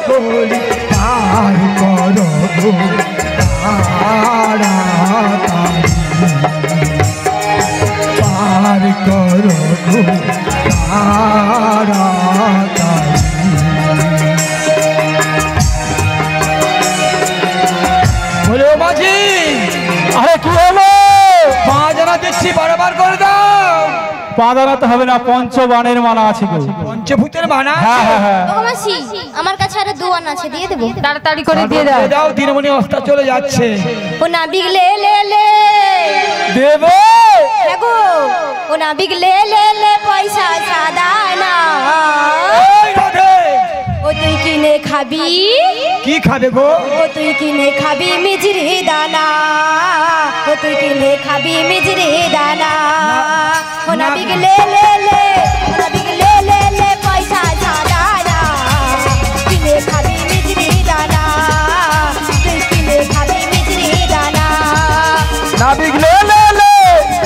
করি পার করো গো তাড়াতাড়ি। পার করো গো তাড়াতাড়ি। বলে ও মাঝি আরে কি হলো? 5 আনা দিচ্ছি, বারবার করে দাও। 5 আনা তো হবে না, পঞ্চবাণের মালা আছে গো। পঞ্চভূতের মানা হ্যাঁ হ্যাঁ হ্যাঁ। ও মাসি আমার কাছে আরো 2 আনা আছে, দিয়ে দেবো। তাড়াতাড়ি করে দিয়ে দাও। দাও, দিনমণি অস্তা চলে যাচ্ছে। ও নাবিক লে লে লে দেবো। হ্যাঁ গো, ও নাবিক লে লে লে পয়সা সাদা না। এই রাধে, ও তুই কিনে খাবি, কি খাবে গো? ও তুই কিনে খাবি মিজরি দানা, ও তুই কিনে খাবি মিজরি দানা। ও নাবিক লে লে লে, ও নাবিক লে লে লে পয়সা সাদা না। কিনে খাবি মিজরি দানা, তুই কিনে খাবি মিজরি দানা। নাবিক লে লে লে,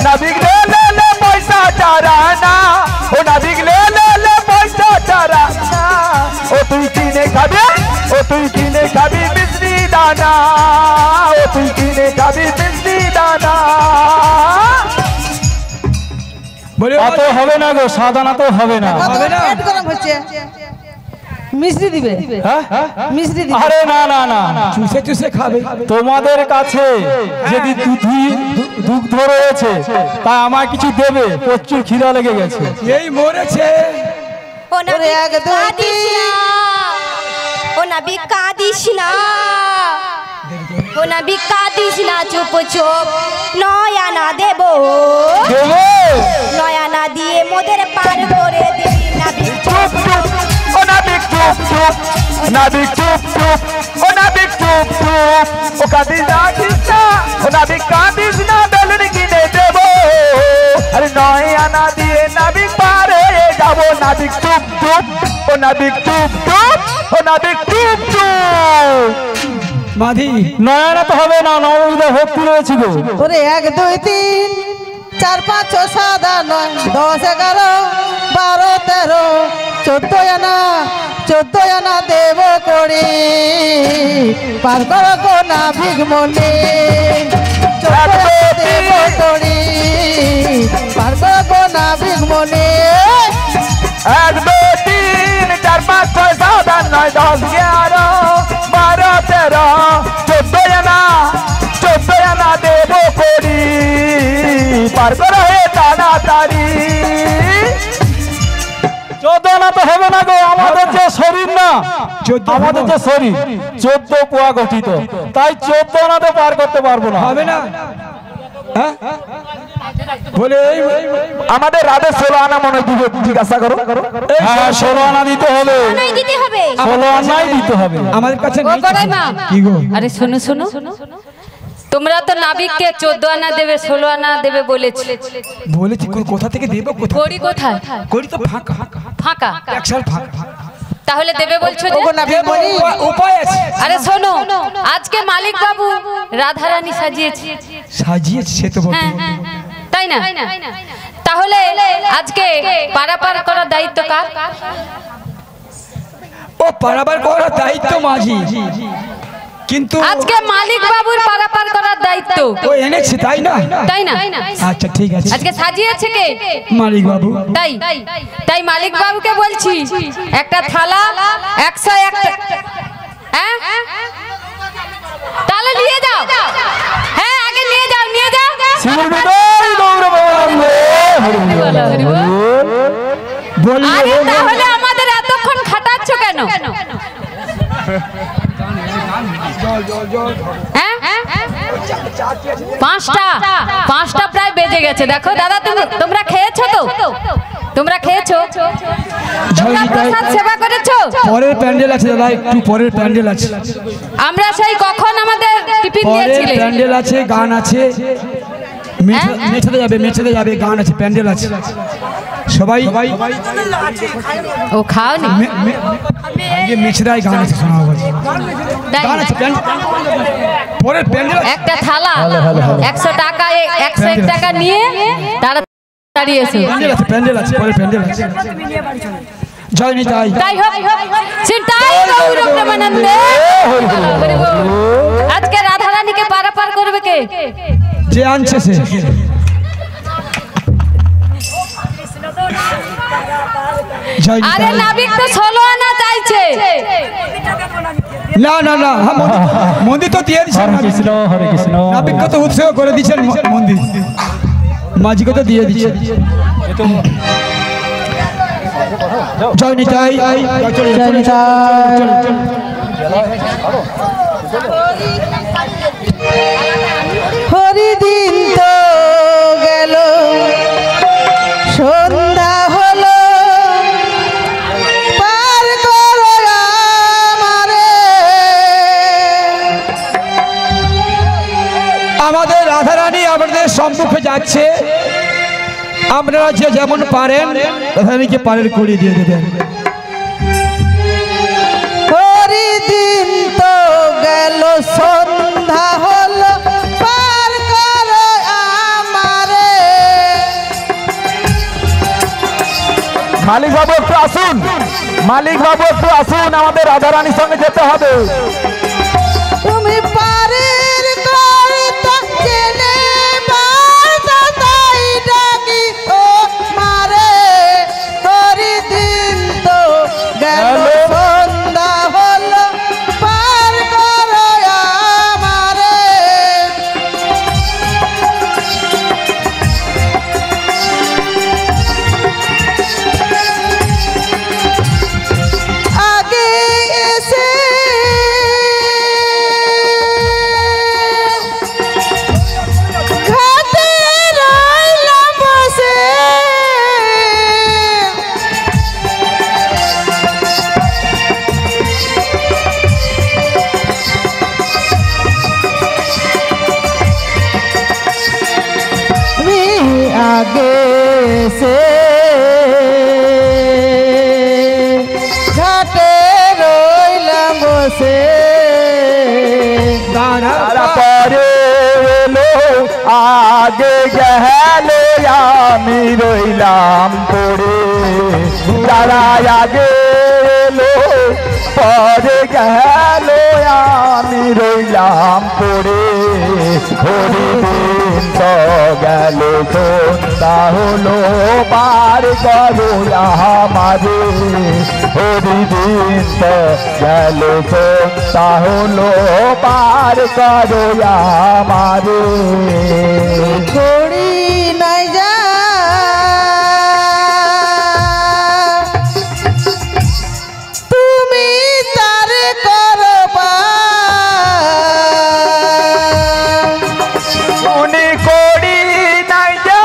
নাবিক লে লে লে পয়সা চারানা। ও নাবিক লে লে লে পয়সা চারানা। ও তুই কিনে খাবি, ও তুই কিনে খাবি মিষ্টি দানা। ও তুই কিনে খাবি মিষ্টি দানা। বলে ও তো হবে না গো, সাদানা তো হবে না। হবে না? পেট গরম হচ্ছে। মিষ্টি দিবে? হ্যাঁ? মিষ্টি দিবে? আরে না না না না, চুষে চুষে খাবে। তোমাদের কাছে যদি দুগ্ধ রয়েছে তাই আমার কিছু দেবে, প্রচুর খিদা লেগে গেছে। এই মরেছে। ও নাবিক এক, দুই, কাঁদিস না, ও নাবিক কাঁদিস না, ও নাবিক কাঁদিস না, চুপ চুপ নয়ানা দেব, দেবো। নয়ানা দিয়ে মোদের পার করে দিবি নাবিক। চুপ চুপ, ও নাবিক চুপ চুপ, নাবিক চুপ চুপ, ও নাবিক চুপ চুপ। ও কাঁদিস না কৃষ্ণা, ও নাবিক কাঁদিস না, বেলুন কিনে দেবো। আরে 9 আনা দিয়ে নাবিক পার হয়ে যাবো। নাবিক চুপ চুপ, ও নাবিক চুপ চুপ, ও নাবিক চুপ চুপ। মাধি 9 আনা তো হবে না, নববিধা ভক্তি রয়েছে গো। ওরে 1 2 3 4 5 6 7 8 9 10 11 12 13 14 আনা, 14 আনা দেব করে পার করো গো নাবিক মনে। 14 আনা দেব করে পার করো গো নাবিক মনে। 1 2 3 4 5 6 7 8 9 10 11 12 13 14 আনা, 14 আনা দেব করি পার করো হে তাড়াতাড়ি। 14 আনা তো হবে না গো, আমাদের যে শরীর না, 14 আমাদের যে শরীর 14 পোয়া গঠিত, তাই 14 আনাতে পার করতে পারবো না। হবে না? হ্যাঁ? বলে আমাদের রাধে 16 আনা মনে দিবে, জিজ্ঞাসা করো। হ্যাঁ 16 আনা দিতে হবে, নাই দিতে হবে। 16 আনাই দিতে হবে। আমাদের কাছে ও নেই। গড়াই মা, কি গো? আরে শোনো শোনো, তোমরা তো নাবিককে 14 আনা দেবে, 16 আনা দেবে বলেছিলে। বলেছি কোথা থেকে দেবো? কোথা করি কোথায়? করি তো ফাঁকা ফাঁকা। একশাল ফাঁকা। তাহলে দেবে বলছো যে? ওগো নাবিক মনি উপায় আছে। আরে শোনো, আজকে মালিক বাবু রাধারানী সাজিয়েছে। সাজিয়েছে সে তো বটে। হ্যাঁ, তাই না? তাহলে আজকে পারাপার করার দায়িত্ব কার? ও পারাবার করার দায়িত্ব মাঝি। কিন্তু আজকে মালিক বাবুর পারাপার করার দায়িত্ব ও এনেছে তাই না? তাই না? আচ্ছা ঠিক আছে, আজকে সাজিয়েছে কে? মালিক বাবু। তাই তাই মালিক বাবুকে বলছি একটা থালা 101 হ্যাঁ তাহলে নিয়ে যাও। হ্যাঁ আগে নিয়ে যাও, নিয়ে যাও। আরে তাহলে আমাদের এতক্ষণ খাটাচ্ছ কেন? পাঁচটা প্রায় বেজে গেছে। দেখো দাদা তোমরা খেয়েছো তো? তোমরা খেয়েছো? তোমরা প্রসাদ সেবা করেছো? পরের প্যান্ডেল আছে দাদা, একটু পরের প্যান্ডেল আছে। আমরা সেই কখন আমাদের টিফিন পরের দিয়েছিলে? প্যান্ডেল আছে, গান আছে, মেছেতে যাবে, গান আছে, প্যান্ডেল আছে। সবাই ও খাওনি? মেছেদায় গান আছে, শোনা হবে, গান আছে, পরের প্যান্ডেল। একটা থালা 100 টাকা 101 টাকা নিয়ে তাড়াতাড়ি এসো। প্যান্ডেল আছে, পরের প্যান্ডেল আছে। জয় নিতাই। তাই হোক, চিন্তাই গৌর প্রেমানন্দে। আজকে রাধা রানীকে পারাপার করবে কে? যে আনছে সে। আরে নাবিক তো 16 আনা চাইছে। না না না, মন্দির তো দিয়ে দিচ্ছেন, হরে কৃষ্ণ। নাবিককে তো উৎসর্গ করে দিচ্ছেন মন্দির, মাঝিকে তো দিয়ে দিচ্ছেন। জয় নিতাই। হরিদিন তো গেল, সন্ধ্যা হলো, পার করো আমারে। আমাদের রাধারানী আমাদের সম্মুখে যাচ্ছে, আপনারা যে যেমন পারেন রাধারানীকে পারের করে দিয়ে দেবেন। হরিদিন তো গেল, সন্ধ্যা হলো, পার করো আমারে। মালিক বাবু একটু আসুন, মালিক বাবু একটু আসুন, আমাদের রাধারানীর সঙ্গে যেতে হবে। তুমি পারের করতে জেনে বারতা তাই ডাকি ও মারে। হরিদিন তো গেল, সন্ধ্যা হলো, পার করো আমারে। আগে এসে ঘাটে রইলাম বসে। তুমি আগে এসে ঘাটে রইলাম বসে। তারপরে এলো আগে গেল, আমি রইলাম পড়ে। যারা আগে এলো পরে গেল, আমি রইলাম পড়ে। হরিদিন তো গেল, সন্ধ্যা হলো, পার করো আমারে। হরিদিন তো গেল, সন্ধ্যা হলো, পার করো আমারে। ঘড়ি নাই যা তুমি তার করবা। উনি করি নাই যা,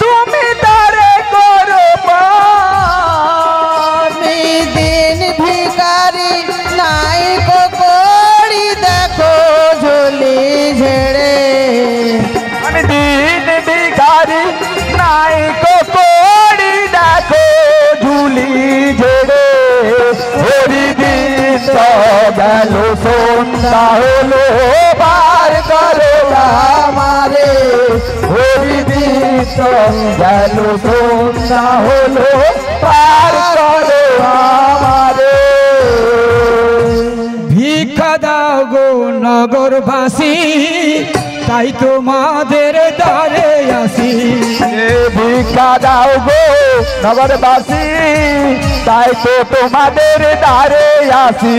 তুমি তারে করবা। আমি দিন ভিখারি নাই কো কড়ি, দেখো ঝুলি ঝেড়ে। আমি দিন ভিখারি নাই কো কড়ি, দেখো ঝুলি ঝেড়ে। হরিদিন তো গেল, সন্ধ্যা হলো, পার করো আমারে। হরিদিন তো গেল, সন্ধ্যা হলো, পার করো আমারে। ভিক নগরবাসী তাই তোমাদের দ্বারে আসি ভিক্ষা দাও গো নগরবাসী তাই তো তোমাদের দ্বারে আসি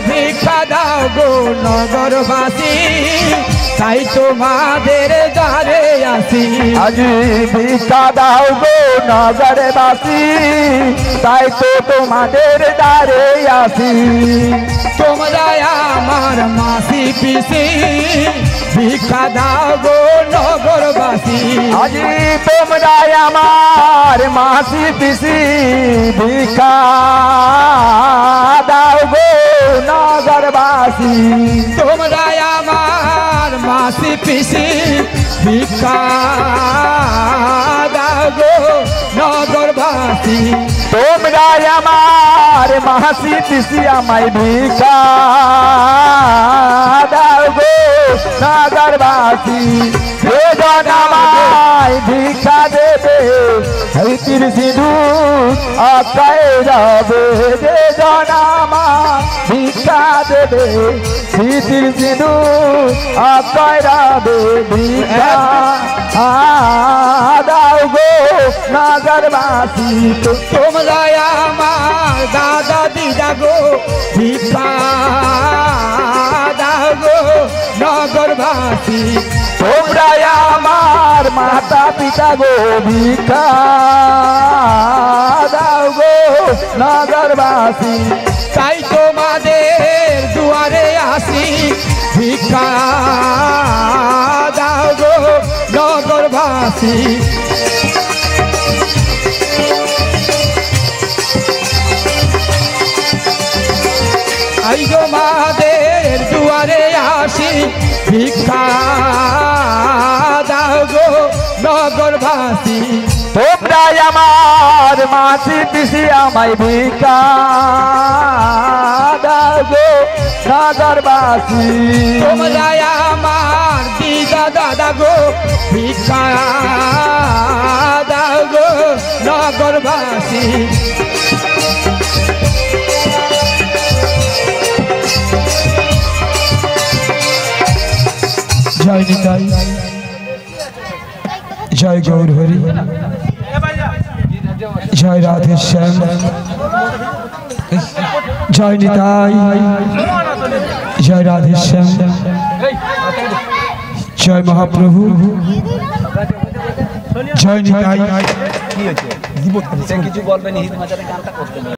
ভিক্ষা দাও গো নগরবাসী তাই তোমাদের দ্বারে আসি আজি ভিক্ষা দাও গো নগরবাসী তাই তো তোমাদের দ্বারে আসি তোমরা আমার মাসি পিসি ভিক্ষা দাও গো নগরবাসী আজি তোমরা আমার মাসি পিসি ভিক্ষা দাও গো নগরবাসী তোমরা আমার মাসি পিসি ভিক্ষা দাও গো নগরবাসী তোমরা আমার মাসি পিসি আমায় ভিক্ষা দাও গো নগরবাসী বেজন আমায় ভিক্ষা দেবে হইতির সিঁদুর আকায় যাবে বেজন আমায় ভিক্ষা দেবে হইতির সিঁদুর আকায় যাবে ভিক্ষা দাও গো নগরবাসী তোমরা আমার দাদা দিদা গো ভিক্ষা দাও গো নগরবাসী তোমরা আমার মাতা পিতা গো ভিক্ষা দাও গো নগরবাসী তাই তোমাদের দুয়ারে আসি ভিক্ষা দাও গো নগরবাসী আই গো মাদের দুয়ারে আসি ভিক্ষা দাও গো নগরবাসী তোমরা আমার মাসি পিসি আমায় ভিক্ষা দাও গো নগরবাসী তোমরা আমার দিদা দাদা গো ভিক্ষা দাও গো নগরবাসী জয় নিতাই জয় গৌর হরি জয় রাধে শ্যাম জয় নিতাই জয় রাধে শ্যাম জয় মহাপ্রভু জয় নিতাই কিছু বলবেন হিন্দি মাঝারে গানটা করতে